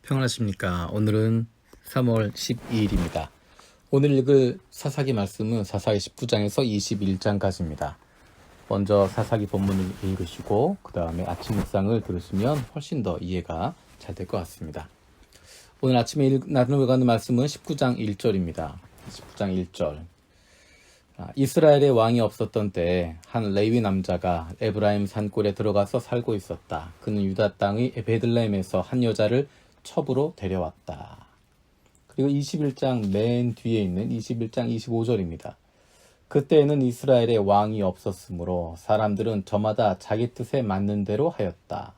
평안하십니까? 오늘은 3월 12일입니다. 오늘 읽을 사사기 말씀은 사사기 19장에서 21장까지입니다. 먼저 사사기 본문을 읽으시고 그 다음에 아침 묵상을 들으시면 훨씬 더 이해가 잘 될 것 같습니다. 오늘 아침에 나누어가는 말씀은 19장 1절입니다. 19장 1절. 이스라엘의 왕이 없었던 때에 한 레위 남자가 에브라임 산골에 들어가서 살고 있었다. 그는 유다 땅의 베들레헴에서 한 여자를 첩으로 데려왔다. 그리고 21장 맨 뒤에 있는 21장 25절입니다. 그때에는 이스라엘의 왕이 없었으므로 사람들은 저마다 자기 뜻에 맞는 대로 하였다.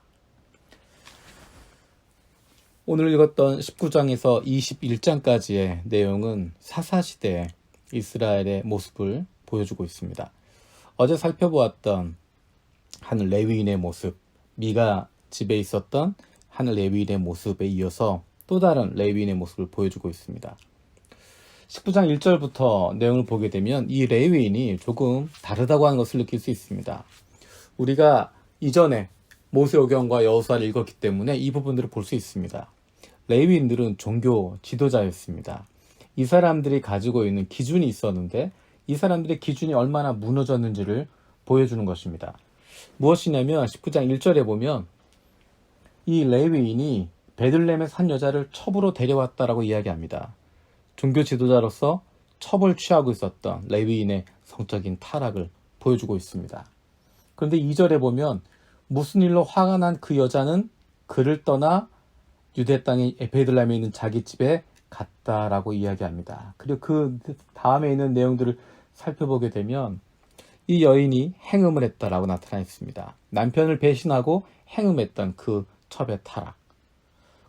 오늘 읽었던 19장에서 21장까지의 내용은 사사시대의 이스라엘의 모습을 보여주고 있습니다. 어제 살펴보았던 한 레위인의 모습, 미가 집에 있었던 한 레위인의 모습에 이어서 또 다른 레위인의 모습을 보여주고 있습니다. 19장 1절부터 내용을 보게 되면 이 레위인이 조금 다르다고 하는 것을 느낄 수 있습니다. 우리가 이전에 모세오경과 여호수아를 읽었기 때문에 이 부분들을 볼 수 있습니다. 레위인들은 종교 지도자였습니다. 이 사람들이 가지고 있는 기준이 있었는데 이 사람들의 기준이 얼마나 무너졌는지를 보여주는 것입니다. 무엇이냐면 19장 1절에 보면 이 레위인이 베들레헴의 산 여자를 첩으로 데려왔다라고 이야기합니다. 종교 지도자로서 첩을 취하고 있었던 레위인의 성적인 타락을 보여주고 있습니다. 그런데 2절에 보면 무슨 일로 화가 난 그 여자는 그를 떠나 유대 땅의 베들레헴에 있는 자기 집에 갔다라고 이야기합니다. 그리고 그 다음에 있는 내용들을 살펴보게 되면 이 여인이 행음을 했다라고 나타나 있습니다. 남편을 배신하고 행음했던 그 첩의 타락.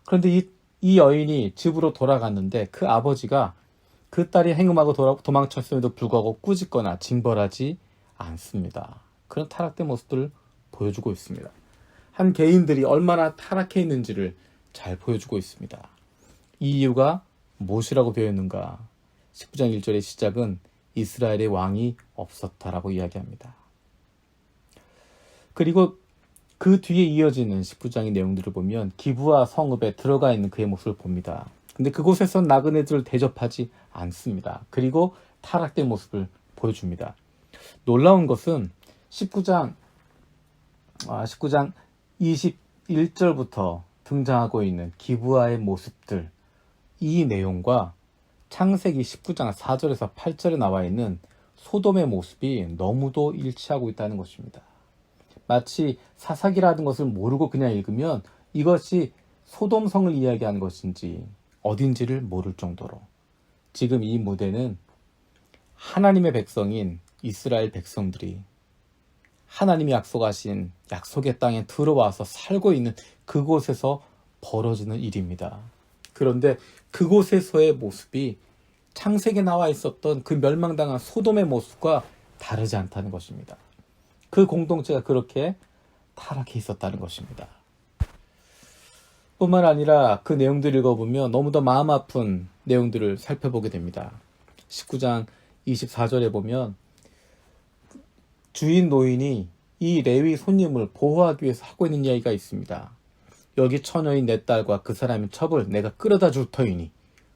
그런데 이 여인이 집으로 돌아갔는데 그 아버지가 그 딸이 행음하고 도망쳤음에도 불구하고 꾸짖거나 징벌하지 않습니다. 그런 타락된 모습들을 보여주고 있습니다. 한 개인들이 얼마나 타락해 있는지를 잘 보여주고 있습니다. 이 이유가 무엇이라고 되어있는가? 19장 1절의 시작은 이스라엘의 왕이 없었다라고 이야기합니다. 그리고 그 뒤에 이어지는 19장의 내용들을 보면 기브와 성읍에 들어가 있는 그의 모습을 봅니다. 근데 그곳에선 나그네들을 대접하지 않습니다. 그리고 타락된 모습을 보여줍니다. 놀라운 것은 19장 21절부터 등장하고 있는 기브아의 모습들, 이 내용과 창세기 19장 4절에서 8절에 나와 있는 소돔의 모습이 너무도 일치하고 있다는 것입니다. 마치 사사기라는 것을 모르고 그냥 읽으면 이것이 소돔성을 이야기하는 것인지 어딘지를 모를 정도로 지금 이 무대는 하나님의 백성인 이스라엘 백성들이 하나님이 약속하신 약속의 땅에 들어와서 살고 있는 그곳에서 벌어지는 일입니다. 그런데 그곳에서의 모습이 창세기에 나와 있었던 그 멸망당한 소돔의 모습과 다르지 않다는 것입니다. 그 공동체가 그렇게 타락해 있었다는 것입니다. 뿐만 아니라 그 내용들을 읽어보면 너무도 마음 아픈 내용들을 살펴보게 됩니다. 19장 24절에 보면 주인 노인이 이 레위 손님을 보호하기 위해서 하고 있는 이야기가 있습니다. 여기 처녀인 내 딸과 그 사람의 첩을 내가 끌어다 줄 터이니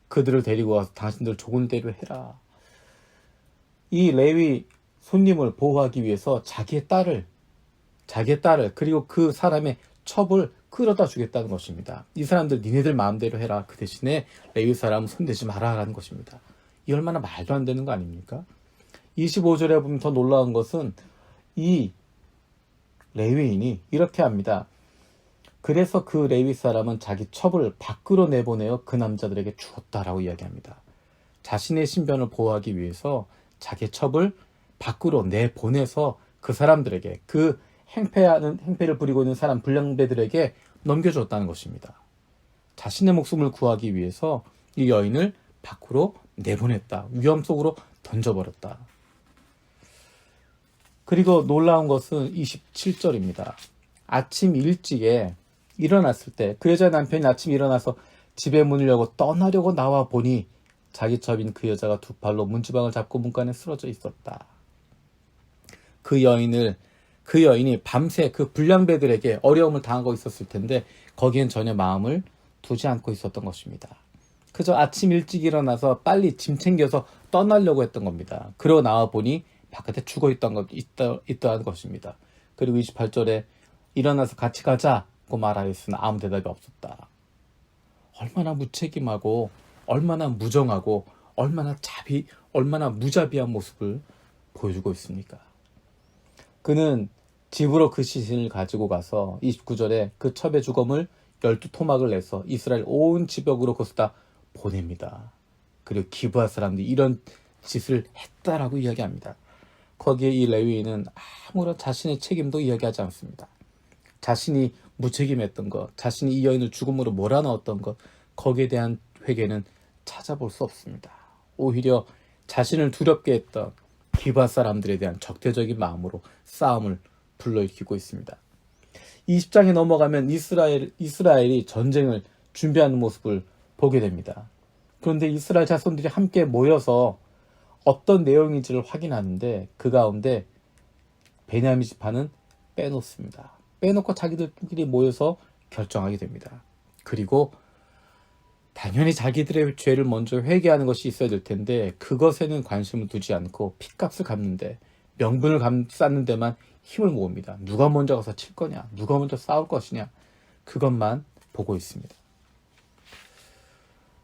그들을 데리고 와서 당신들 좋은 대로 해라. 이 레위 손님을 보호하기 위해서 자기의 딸을 그리고 그 사람의 첩을 끌어다 주겠다는 것입니다. 이 사람들 니네들 마음대로 해라. 그 대신에 레위 사람은 손대지 마라라는 것입니다. 이 얼마나 말도 안 되는 거 아닙니까? 25절에 보면 더 놀라운 것은 이 레위인이 이렇게 합니다. 그래서 그 레위 사람은 자기 첩을 밖으로 내보내어 그 남자들에게 주었다라고 이야기합니다. 자신의 신변을 보호하기 위해서 자기 첩을 밖으로 내보내서 그 사람들에게 그 행패를 부리고 있는 사람 불량배들에게 넘겨줬다는 것입니다. 자신의 목숨을 구하기 위해서 이 여인을 밖으로 내보냈다. 위험 속으로 던져버렸다. 그리고 놀라운 것은 27절입니다. 아침 일찍에 일어났을 때 그 여자의 남편이 아침에 일어나서 집의 문을 열고 떠나려고 나와 보니 자기 첩인 그 여자가 두 팔로 문지방을 잡고 문간에 쓰러져 있었다. 그 여인이 밤새 그 불량배들에게 어려움을 당하고 있었을 텐데 거기엔 전혀 마음을 두지 않고 있었던 것입니다. 그저 아침 일찍 일어나서 빨리 짐 챙겨서 떠나려고 했던 겁니다. 그러고 나와 보니 바깥에 죽어 있다는 것입니다. 그리고 28절에 일어나서 같이 가자고 말하였으나 아무 대답이 없었다. 얼마나 무책임하고 얼마나 무정하고 얼마나 무자비한 모습을 보여주고 있습니까? 그는 집으로 그 시신을 가지고 가서 29절에 그 첩의 주검을 12토막을 내서 이스라엘 온 지역으로 그것을 다 보냅니다. 그리고 기브아 사람들이 이런 짓을 했다라고 이야기합니다. 거기에 이 레위인은 아무런 자신의 책임도 이야기하지 않습니다. 자신이 무책임했던 것, 자신이 이 여인을 죽음으로 몰아넣었던 것, 거기에 대한 회개는 찾아볼 수 없습니다. 오히려 자신을 두렵게 했던 기브아 사람들에 대한 적대적인 마음으로 싸움을 불러일으키고 있습니다. 20장에 넘어가면 이스라엘이 전쟁을 준비하는 모습을 보게 됩니다. 그런데 이스라엘 자손들이 함께 모여서 어떤 내용인지를 확인하는데 그 가운데 베냐민 지파는 빼놓습니다. 빼놓고 자기들끼리 모여서 결정하게 됩니다. 그리고 당연히 자기들의 죄를 먼저 회개하는 것이 있어야 될 텐데 그것에는 관심을 두지 않고 핏값을 갚는데 명분을 쌓는 데만 힘을 모읍니다. 누가 먼저 가서 칠 거냐, 누가 먼저 싸울 것이냐, 그것만 보고 있습니다.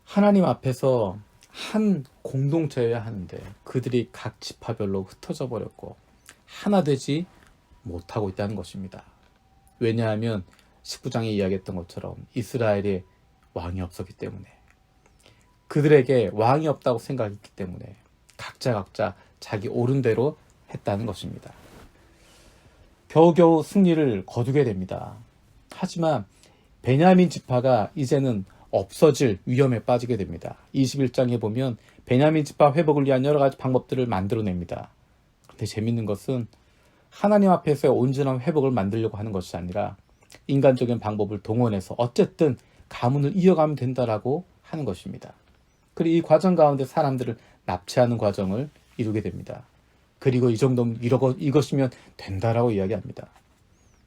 하나님 앞에서 한 공동체여야 하는데 그들이 각 지파별로 흩어져 버렸고 하나 되지 못하고 있다는 것입니다. 왜냐하면 19장에 이야기했던 것처럼 이스라엘에 왕이 없었기 때문에, 그들에게 왕이 없다고 생각했기 때문에 각자 자기 옳은 대로 했다는 것입니다. 겨우겨우 승리를 거두게 됩니다. 하지만 베냐민 지파가 이제는 없어질 위험에 빠지게 됩니다. 21장에 보면 베냐민 지파 회복을 위한 여러 가지 방법들을 만들어냅니다. 그런데 재밌는 것은 하나님 앞에서의 온전한 회복을 만들려고 하는 것이 아니라 인간적인 방법을 동원해서 어쨌든 가문을 이어가면 된다라고 하는 것입니다. 그리고 이 과정 가운데 사람들을 납치하는 과정을 이루게 됩니다. 그리고 이 정도면 이것이면 된다라고 이야기합니다.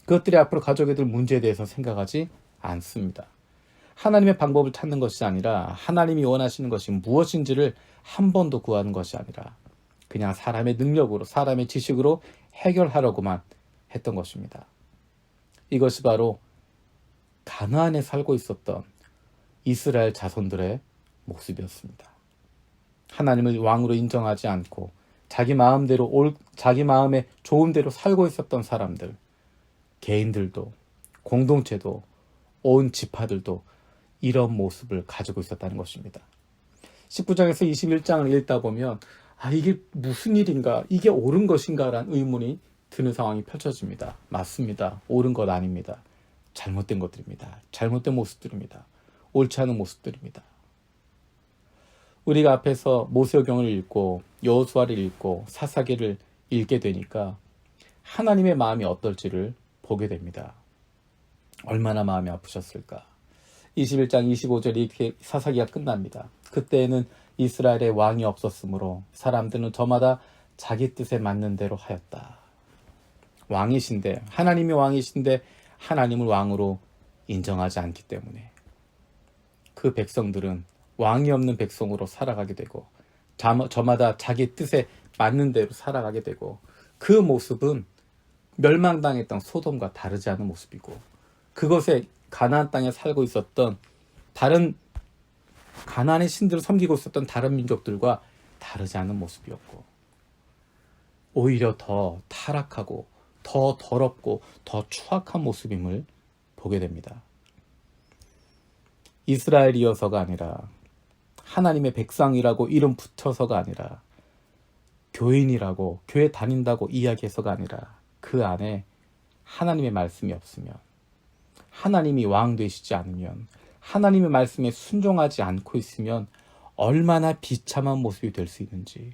그것들이 앞으로 가져오게 될 문제에 대해서 생각하지 않습니다. 하나님의 방법을 찾는 것이 아니라 하나님이 원하시는 것이 무엇인지를 한 번도 구하는 것이 아니라 그냥 사람의 능력으로, 사람의 지식으로 해결하려고만 했던 것입니다. 이것이 바로 가나안에 살고 있었던 이스라엘 자손들의 모습이었습니다. 하나님을 왕으로 인정하지 않고 자기 마음의 좋은 대로 살고 있었던 사람들, 개인들도 공동체도 온 지파들도 이런 모습을 가지고 있었다는 것입니다. 19장에서 21장을 읽다 보면 이게 무슨 일인가? 이게 옳은 것인가? 라는 의문이 드는 상황이 펼쳐집니다. 맞습니다. 옳은 것 아닙니다. 잘못된 것들입니다. 잘못된 모습들입니다. 옳지 않은 모습들입니다. 우리가 앞에서 모세오경을 읽고 여호수아를 읽고 사사기를 읽게 되니까 하나님의 마음이 어떨지를 보게 됩니다. 얼마나 마음이 아프셨을까. 21장 25절 이렇게 사사기가 끝납니다. 그때에는 이스라엘에 왕이 없었으므로 사람들은 저마다 자기 뜻에 맞는 대로 하였다. 왕이신데, 하나님이 왕이신데 하나님을 왕으로 인정하지 않기 때문에 그 백성들은 왕이 없는 백성으로 살아가게 되고 저마다 자기 뜻에 맞는 대로 살아가게 되고 그 모습은 멸망당했던 소돔과 다르지 않은 모습이고 그것에 가나안 땅에 살고 있었던 다른 가나안의 신들을 섬기고 있었던 다른 민족들과 다르지 않은 모습이었고 오히려 더 타락하고 더 더럽고 더 추악한 모습임을 보게 됩니다. 이스라엘이어서가 아니라 하나님의 백성이라고 이름 붙여서가 아니라 교인이라고 교회 다닌다고 이야기해서가 아니라 그 안에 하나님의 말씀이 없으면, 하나님이 왕 되시지 않으면, 하나님의 말씀에 순종하지 않고 있으면 얼마나 비참한 모습이 될 수 있는지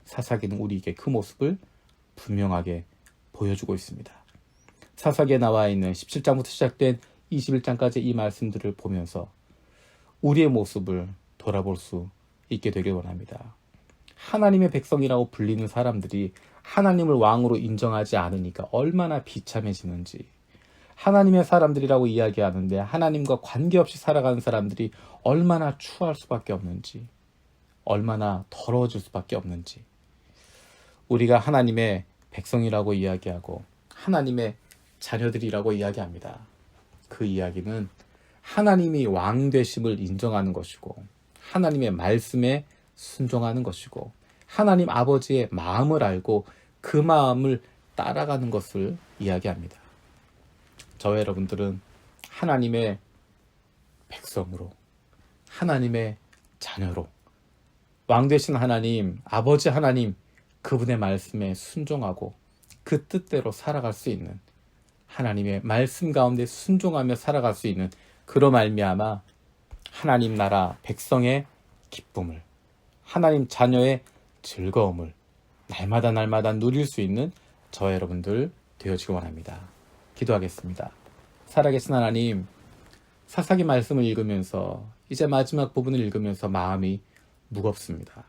사사기는 우리에게 그 모습을 분명하게 보여주고 있습니다. 사사기에 나와 있는 17장부터 시작된 21장까지 이 말씀들을 보면서 우리의 모습을 돌아볼 수 있게 되길 원합니다. 하나님의 백성이라고 불리는 사람들이 하나님을 왕으로 인정하지 않으니까 얼마나 비참해지는지, 하나님의 사람들이라고 이야기하는데 하나님과 관계없이 살아가는 사람들이 얼마나 추할 수밖에 없는지, 얼마나 더러워질 수밖에 없는지, 우리가 하나님의 백성이라고 이야기하고 하나님의 자녀들이라고 이야기합니다. 그 이야기는 하나님이 왕 되심을 인정하는 것이고 하나님의 말씀에 순종하는 것이고 하나님 아버지의 마음을 알고 그 마음을 따라가는 것을 이야기합니다. 저와 여러분들은 하나님의 백성으로, 하나님의 자녀로, 왕 되신 하나님, 아버지 하나님, 그분의 말씀에 순종하고 그 뜻대로 살아갈 수 있는, 하나님의 말씀 가운데 순종하며 살아갈 수 있는, 그로 말미암아 하나님 나라 백성의 기쁨을, 하나님 자녀의 즐거움을 날마다 날마다 누릴 수 있는 저와 여러분들 되어지기 원합니다. 기도하겠습니다. 살아계신 하나님, 사사기 말씀을 읽으면서 이제 마지막 부분을 읽으면서 마음이 무겁습니다.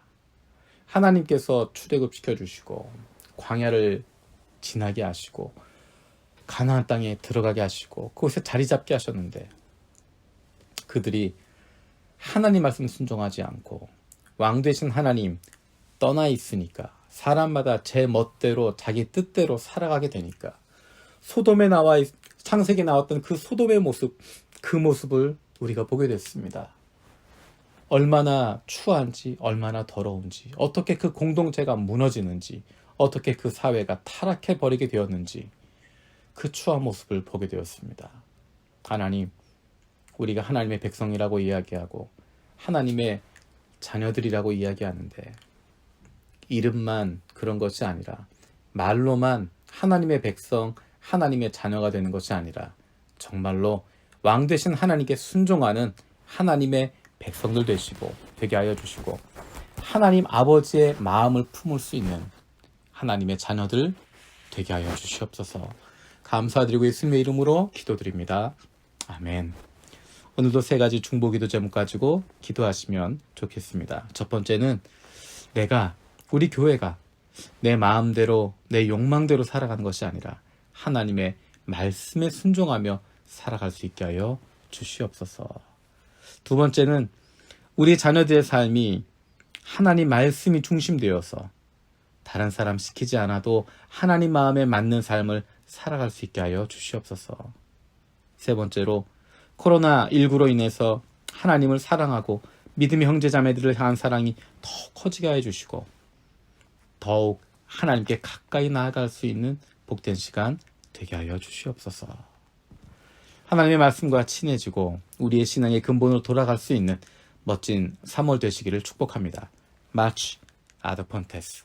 하나님께서 출애굽시켜 주시고 광야를 지나게 하시고 가나안 땅에 들어가게 하시고 그곳에 자리 잡게 하셨는데 그들이 하나님 말씀 순종하지 않고 왕 되신 하나님 떠나 있으니까 사람마다 제 멋대로 자기 뜻대로 살아가게 되니까 소돔에 나와 창세기에 나왔던 그 소돔의 모습, 그 모습을 우리가 보게 됐습니다. 얼마나 추한지, 얼마나 더러운지, 어떻게 그 공동체가 무너지는지, 어떻게 그 사회가 타락해 버리게 되었는지 그 추한 모습을 보게 되었습니다. 하나님, 우리가 하나님의 백성이라고 이야기하고 하나님의 자녀들이라고 이야기하는데 이름만 그런 것이 아니라 말로만 하나님의 백성, 하나님의 자녀가 되는 것이 아니라 정말로 왕 되신 하나님께 순종하는 하나님의 백성들 되게 하여 주시고 하나님 아버지의 마음을 품을 수 있는 하나님의 자녀들 되게 하여 주시옵소서. 감사드리고 예수님의 이름으로 기도드립니다. 아멘. 오늘도 3가지 중보기도 제목 가지고 기도하시면 좋겠습니다. 첫 번째는 우리 교회가 내 마음대로 내 욕망대로 살아가는 것이 아니라 하나님의 말씀에 순종하며 살아갈 수 있게 하여 주시옵소서. 두 번째는 우리 자녀들의 삶이 하나님 말씀이 중심되어서 다른 사람 시키지 않아도 하나님 마음에 맞는 삶을 살아갈 수 있게 하여 주시옵소서. 세 번째로 코로나19로 인해서 하나님을 사랑하고 믿음의 형제자매들을 향한 사랑이 더 커지게 하여 주시고 더욱 하나님께 가까이 나아갈 수 있는 복된 시간 되게 하여 주시옵소서. 하나님의 말씀과 친해지고 우리의 신앙의 근본으로 돌아갈 수 있는 멋진 3월 되시기를 축복합니다. 마치 아드폰테스